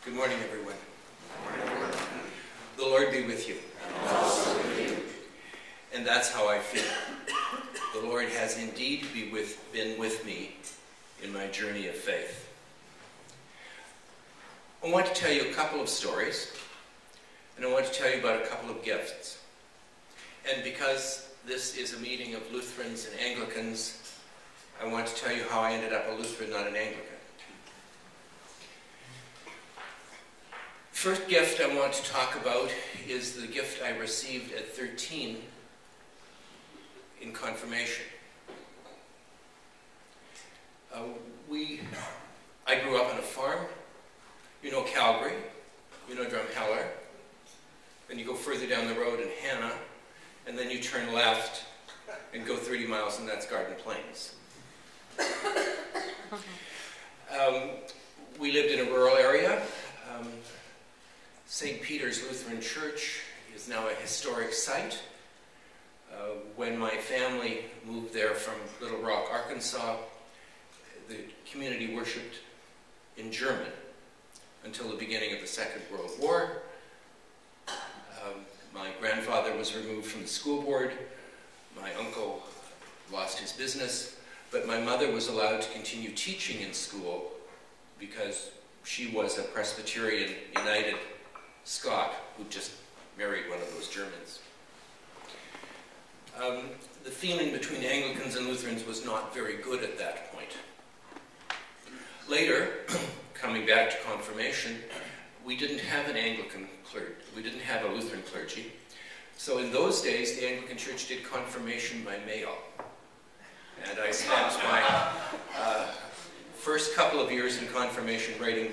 Good morning, everyone. The Lord be with you. And also with you. And that's how I feel. The Lord has indeed been with me in my journey of faith. I want to tell you a couple of stories, and I want to tell you about a couple of gifts. And because this is a meeting of Lutherans and Anglicans, I want to tell you how I ended up a Lutheran, not an Anglican. First gift I want to talk about is the gift I received at 13 in confirmation. I grew up on a farm. You know Calgary, you know Drumheller. Then you go further down the road in Hannah, and then you turn left and go 30 miles, and that's Garden Plains. We lived in a rural area. St. Peter's Lutheran Church is now a historic site. When my family moved there from Little Rock, Arkansas, the community worshipped in German until the beginning of the Second World War. My grandfather was removed from the school board. My uncle lost his business, but my mother was allowed to continue teaching in school because she was a Presbyterian United Scot who just married one of those Germans. The feeling between Anglicans and Lutherans was not very good at that point. Later, coming back to confirmation, we didn't have an Anglican clergy. We didn't have a Lutheran clergy. So in those days, the Anglican Church did confirmation by mail. And I spent my first couple of years in confirmation writing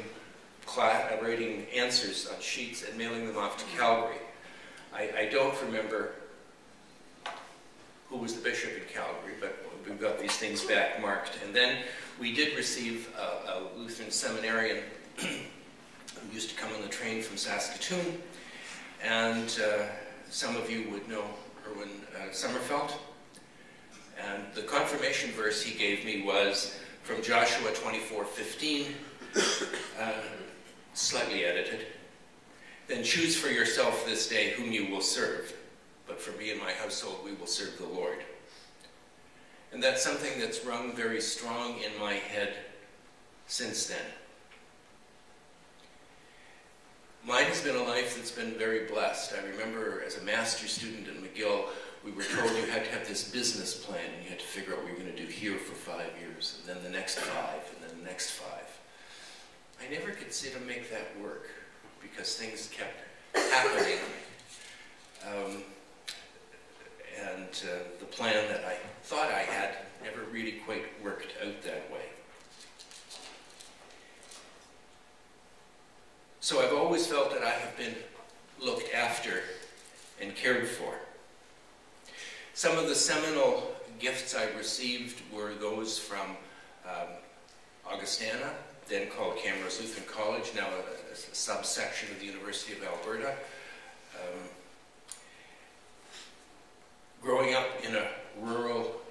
answers on sheets and mailing them off to Calgary. I don't remember who was the bishop in Calgary, but we've got these things back marked. And then we did receive a Lutheran seminarian who used to come on the train from Saskatoon, and some of you would know Erwin Sommerfeld. And the confirmation verse he gave me was from Joshua 24:15, slightly edited. Then choose for yourself this day whom you will serve. But for me and my household, we will serve the Lord. And that's something that's rung very strong in my head since then. Mine has been a life that's been very blessed. I remember as a master's student in McGill, we were told you had to have this business plan, and you had to figure out what you were going to do here for 5 years, and then the next 5, and then the next 5. I never could sit and make that work because things kept happening. And the plan that I thought I had never really quite worked out that way. So I've always felt that I have been looked after and cared for. Some of the seminal gifts I received were those from Augustana, then called Camrose Lutheran College, now a subsection of the University of Alberta. Growing up in a rural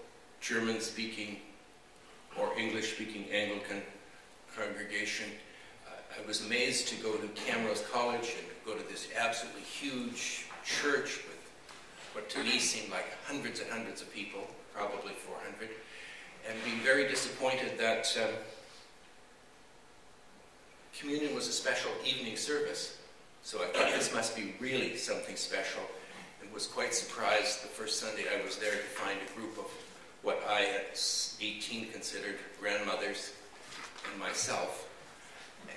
German-speaking or English-speaking Anglican congregation, I was amazed to go to Camrose College and go to this absolutely huge church with what to me seemed like hundreds and hundreds of people, probably 400, and be very disappointed that communion was a special evening service. So I thought this must be really something special, and was quite surprised the first Sunday I was there to find a group of what I at 18 considered grandmothers and myself,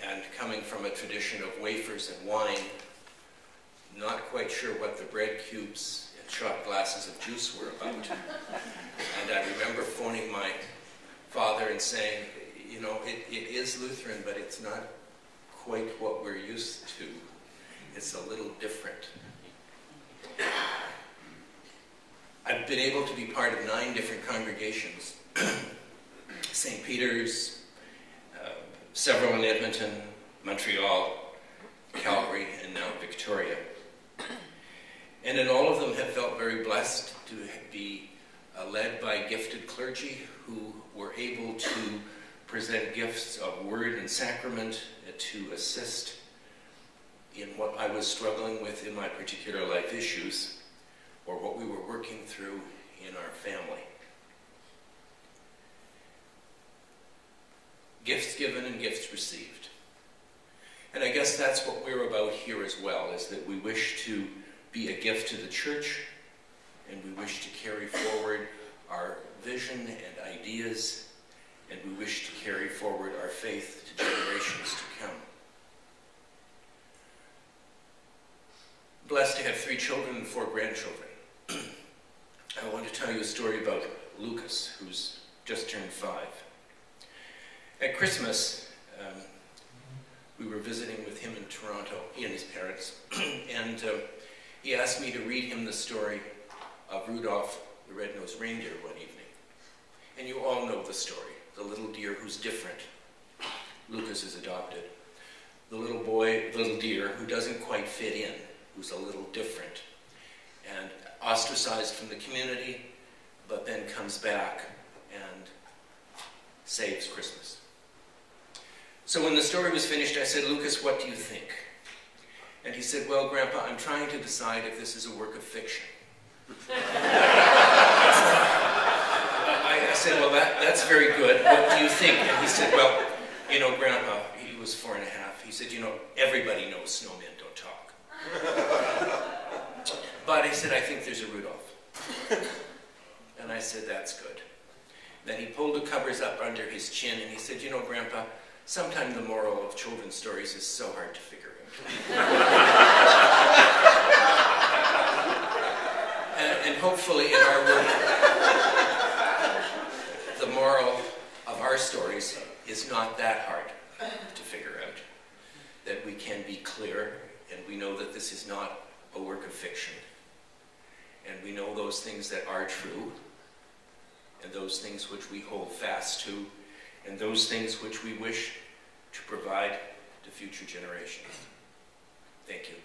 and coming from a tradition of wafers and wine, not quite sure what the bread cubes and shot glasses of juice were about. And I remember phoning my father and saying, you know, it is Lutheran, but it's not quite what we're used to. It's a little different. I've been able to be part of 9 different congregations. St. Peter's, several in Edmonton, Montreal, Calgary, and now Victoria. And in all of them have felt very blessed to be led by gifted clergy who were able to present gifts of word and sacrament to assist in what I was struggling with in my particular life issues, or what we were working through in our family. Gifts given and gifts received. And I guess that's what we're about here as well, is that we wish to be a gift to the church, and we wish to carry forward our vision and ideas, and we wish to carry forward our faith to generations to come. Blessed to have 3 children and 4 grandchildren. I want to tell you a story about Lucas, who's just turned 5. At Christmas, we were visiting with him in Toronto, he and his parents, and he asked me to read him the story of Rudolph the Red-Nosed Reindeer one evening. And you all know the story, the little deer who's different. Lucas is adopted. The little boy, the little deer who doesn't quite fit in, who's a little different, and ostracized from the community, but then comes back and saves Christmas. So when the story was finished, I said, Lucas, what do you think? And he said, well, Grandpa, I'm trying to decide if this is a work of fiction. I said, well, that's very good. What do you think? And he said, well, you know, Grandpa, he was 4 and a half. He said, you know, everybody knows snowmen don't talk. But he said, I think there's a Rudolph. And I said, that's good. Then he pulled the covers up under his chin and he said, you know, Grandpa, sometimes the moral of children's stories is so hard to figure out. and hopefully in our work, the moral of our stories is not that hard to figure out. That we can be clear, and we know that this is not a work of fiction. And we know those things that are true, and those things which we hold fast to, and those things which we wish to provide to future generations. Thank you.